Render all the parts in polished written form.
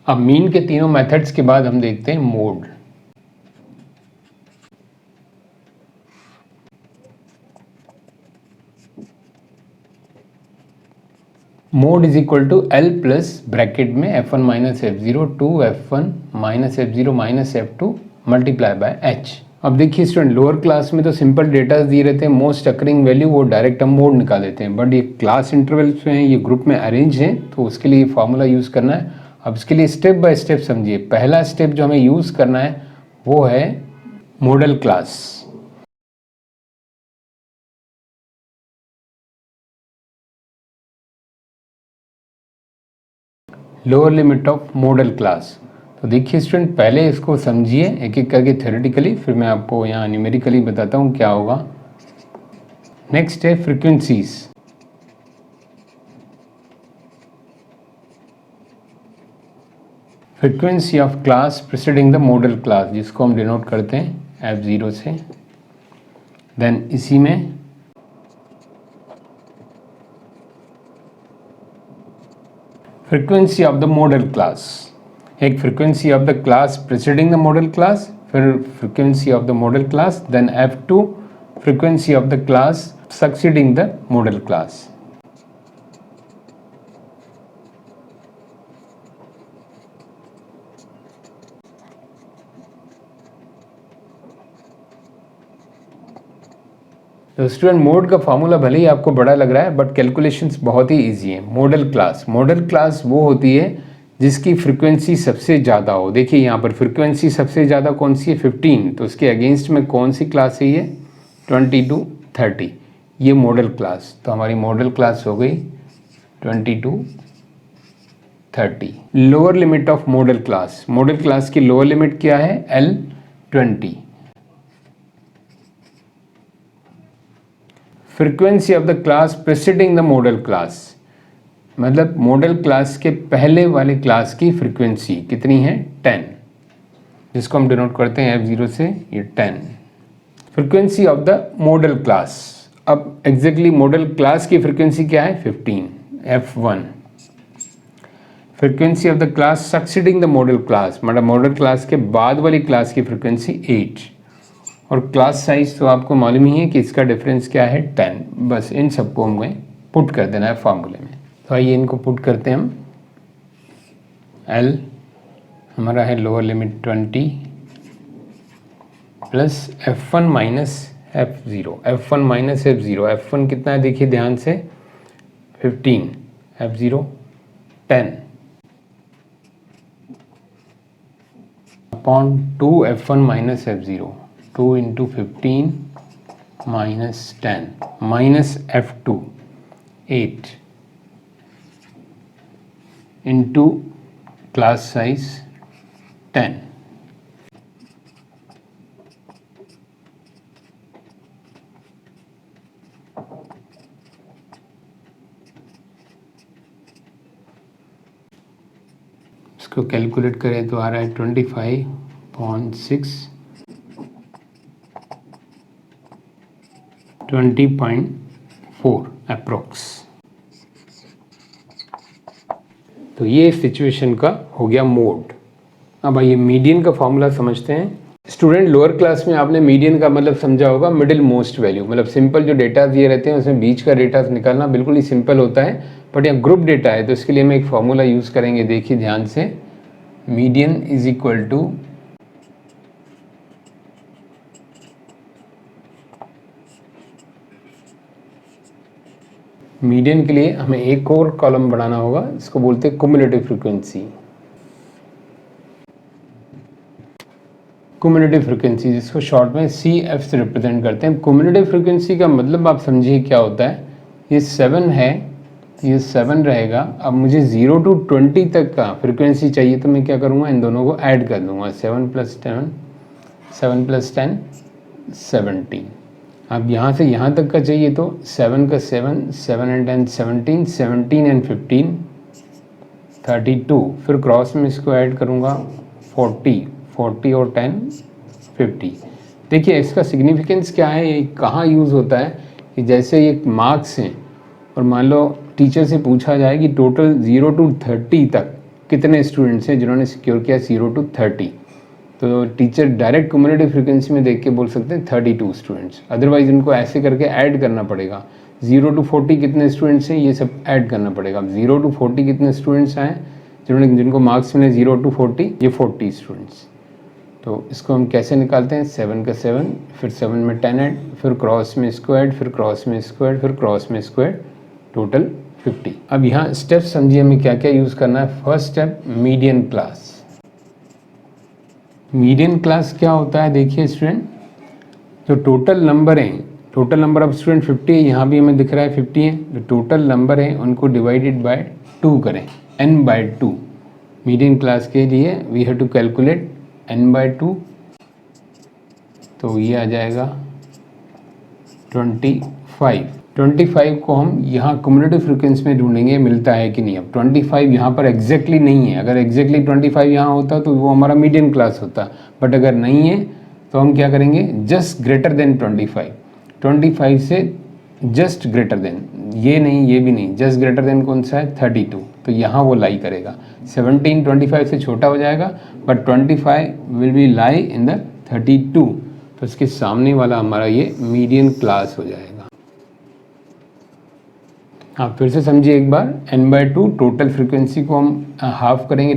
अब मीन के तीनों मेथड्स के बाद हम देखते हैं mode. Mode is equal to l plus bracket में f1 minus f0 to f1 minus f0 minus f2 multiply by h। अब देखिए स्टूडेंट, लोअर क्लास में तो सिंपल डेटा दिए रहते हैं, मोस्ट अकरिंग वैल्यू, वो डायरेक्ट हम मोड निकाल देते हैं, बट ये क्लास इंटरवल्स में ये ग्रुप में अरेंज हैं तो उसके लिए फार्मूला यूज़ करना है। अब इसके लिए स्टेप बाय स्टेप समझिए। पहला स्टेप जो हमें यूज़ करना है वो है model class. Lower limit of model class. तो देखिए स्टूडेंट, पहले इसको समझिए एक एक करके थ्योरेटिकली, फिर मैं आपको यहाँ न्यूमेरिकली बताता हूँ क्या होगा। नेक्स्ट है frequencies. Frequency of class preceding the modal class, जिसको हम डिनोट करते हैं F0 से। देन इसी में frequency of the modal class, एक frequency of the class preceding the modal class, फिर frequency of the modal class, then F2 frequency of the class succeeding the modal class. तो student, mode का formula भले ही आपको बड़ा लग रहा है बट कैलकुलेशंस बहुत ही इजी है। मॉडल क्लास वो होती है जिसकी फ्रीक्वेंसी सबसे ज़्यादा हो। देखिए यहाँ पर फ्रीक्वेंसी सबसे ज़्यादा कौन सी है, 15, तो उसके अगेंस्ट में कौन सी क्लास है ये, 20 to 30, ये मॉडल क्लास। तो हमारी मॉडल क्लास हो गई 20 to 30। Lower limit of model class की लोअर लिमिट क्या है, L20। Frequency of the class preceding the modal class, मतलब मॉडल क्लास के पहले वाले क्लास की फ्रीक्वेंसी कितनी है, 10, जिसको हम डिनोट करते हैं F0 से, ये 10। Frequency of the modal class, अब एग्जैक्टली मॉडल क्लास की फ्रीक्वेंसी क्या है, 15, F1। Frequency of the class succeeding the modal class, मतलब मॉडल क्लास के बाद वाली क्लास की फ्रीक्वेंसी 8। और क्लास साइज तो आपको मालूम ही है कि इसका डिफरेंस क्या है, 10। बस इन सबको हमें पुट कर देना है फार्मूले में। तो आइए इनको पुट करते हैं हम। L हमारा है lower limit 20 plus F1 minus F0। F1 minus F0, F1 कितना है देखिए ध्यान से, 15, F0 10 upon 2 F1 minus F0, 2 into 15 minus 10 minus F2 8 into class size 10। इसको कैलकुलेट करें तो आ रहा है 25.6 20.4 अप्रोक्स। तो ये सिचुएशन का हो गया मोड। अब आइए मीडियन का फॉर्मूला समझते हैं। स्टूडेंट, लोअर क्लास में आपने मीडियन का मतलब समझा होगा, मिडिल मोस्ट वैल्यू, मतलब सिंपल जो डेटा दिए रहते हैं उसमें बीच का डेटा निकालना बिल्कुल ही सिंपल होता है। बट यहाँ ग्रुप डेटा है तो इसके लिए हम एक फॉर्मूला यूज़ करेंगे, देखिए ध्यान से। Median is equal to median के लिए हमें एक और कॉलम बनाना होगा, इसको बोलते हैं कुमुलेटिव फ्रीक्वेंसी। कुमुलेटिव फ्रीक्वेंसी जिसको शॉर्ट में CF से रिप्रेजेंट करते हैं। कुमुलेटिव फ्रीक्वेंसी का मतलब आप समझिए क्या होता है। ये 7 है, ये 7 रहेगा। अब मुझे 0 to 20 तक का फ्रीक्वेंसी चाहिए तो मैं क्या करूँगा, इन दोनों को ऐड कर दूँगा, 7 + 10 17। अब यहाँ से यहाँ तक का चाहिए तो 7 का 7, 7 and 10 17, 17 and 15 32, फिर क्रॉस में इसको ऐड करूँगा 40 और 10 50। देखिए इसका सिग्निफिकेंस क्या है, ये कहाँ यूज़ होता है कि जैसे ये मार्क्स हैं और मान लो टीचर से पूछा जाए कि टोटल 0 to 30 तक कितने स्टूडेंट्स हैं जिन्होंने सिक्योर किया 0 to 30, तो टीचर डायरेक्ट क्यूमुलेटिव फ्रीक्वेंसी में देख के बोल सकते हैं 32 स्टूडेंट्स। अदरवाइज इनको ऐसे करके ऐड करना पड़ेगा। 0 to 40 कितने स्टूडेंट्स हैं ये सब ऐड करना पड़ेगा। 0 to 40 कितने स्टूडेंट्स आए जिनको मार्क्स मिले 0 to 40, ये 40 स्टूडेंट्स। तो इसको हम कैसे निकालते हैं, 7 का 7, फिर 7 में 10 ऐड, फिर क्रॉस में स्क्वायर्ड, फिर क्रॉस में स्क्वायर्ड, फिर क्रॉस में स्क्वायर्ड, टोटल 50। अब यहाँ स्टेप समझिए हमें क्या क्या यूज़ करना है। First step median class. Median class क्या होता है, देखिए स्टूडेंट, जो टोटल नंबर हैं, टोटल नंबर ऑफ स्टूडेंट 50 है, यहाँ भी हमें दिख रहा है 50 है, जो टोटल नंबर है उनको डिवाइडेड बाय 2 करें, n/2। मीडियन क्लास के लिए we have to calculate n/2, तो ये आ जाएगा 25 को हम यहाँ क्यूमुलेटिव फ्रीक्वेंसी में ढूंढेंगे मिलता है कि नहीं। अब 25 यहाँ पर एग्जैक्टली नहीं है, अगर एग्जैक्टली 25 यहाँ होता तो वो हमारा मीडियन क्लास होता, बट अगर नहीं है तो हम क्या करेंगे, जस्ट ग्रेटर देन 25 से जस्ट ग्रेटर देन, ये नहीं ये भी नहीं, जस्ट ग्रेटर देन कौन सा है 32, तो यहाँ वो लाई करेगा। 17 25 से छोटा हो जाएगा, but 25 will be lie in the 32, तो इसके सामने वाला हमारा ये मीडियन क्लास हो जाएगा। आप फिर से समझिए एक बार, n/2 टोटल फ्रीक्वेंसी को हम हाफ करेंगे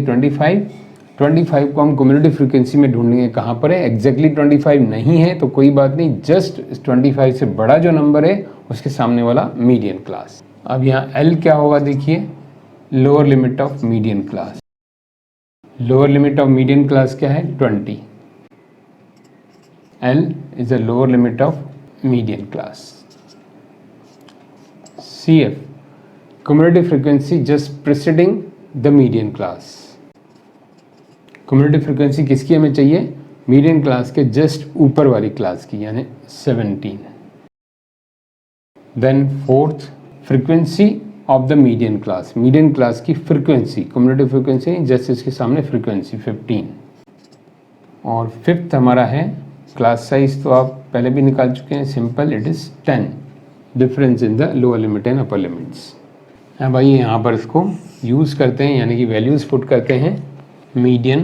25 को हम क्यूमुलेटिव फ्रीक्वेंसी में ढूंढेंगे कहाँ पर है, एग्जैक्टली 25 नहीं है तो कोई बात नहीं, जस्ट 25 से बड़ा जो नंबर है उसके सामने वाला मीडियन क्लास। अब यहाँ L क्या होगा, देखिए lower limit of median class. Lower limit of median class क्या है, 20। L is the lower limit of median class. CF cumulative frequency just preceding the median class. Cumulative frequency किसकी हमें चाहिए, मीडियन क्लास के just ऊपर वाली class की, यानी 17। Then fourth frequency of the median class, median class की frequency, cumulative frequency just इसके सामने फ्रीक्वेंसी 15। और फिफ्थ हमारा है क्लास साइज, तो आप पहले भी निकाल चुके हैं, simple, it is 10, difference in the lower limit and upper limits. अब भाई यहाँ पर इसको यूज़ करते हैं, यानी कि वैल्यूज़ पुट करते हैं। Median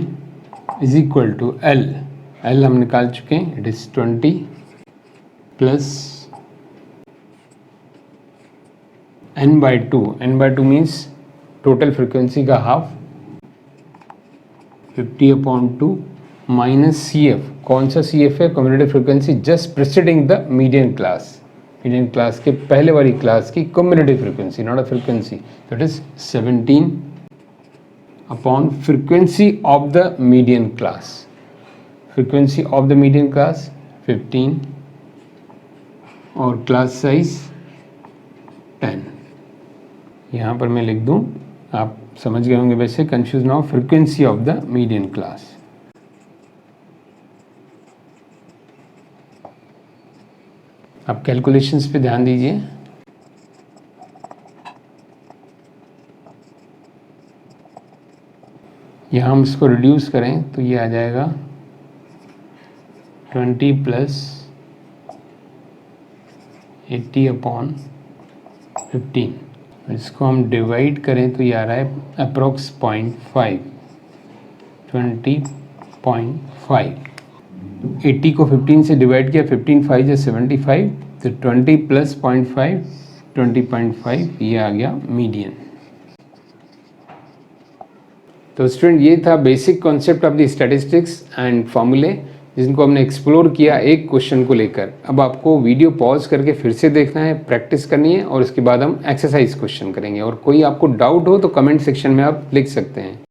is equal to L हम निकाल चुके हैं, इट इज़ 20 प्लस n/2 मीन्स टोटल फ्रीक्वेंसी का हाफ, 50/2 माइनस CF, कौन सा CF है, cumulative frequency just preceding the median class, median class के पहले वाली क्लास की cumulative frequency, not a frequency, that is 17 upon frequency of the median class, frequency of the median class 15 और class size 10। यहाँ पर मैं लिख दूँ, आप समझ गए होंगे वैसे, कंफ्यूज ना हो, frequency of the median class. आप कैलकुलेशंस पे ध्यान दीजिए। यहाँ हम इसको रिड्यूस करें तो ये आ जाएगा 20 प्लस 80/15। इसको हम डिवाइड करें तो ये आ रहा है अप्रोक्स 0.5, 20.5। 80 को 15 से डिवाइड किया, 15 5 या 75, तो 20 प्लस 0.5 20.5, ये आ गया मीडियन। तो स्टूडेंट ये था basic concept of the statistics and फॉर्मूले, जिनको हमने एक्सप्लोर किया एक क्वेश्चन को लेकर। अब आपको वीडियो पॉज करके फिर से देखना है, प्रैक्टिस करनी है, और उसके बाद हम एक्सरसाइज क्वेश्चन करेंगे। और कोई आपको डाउट हो तो कमेंट सेक्शन में आप लिख सकते हैं।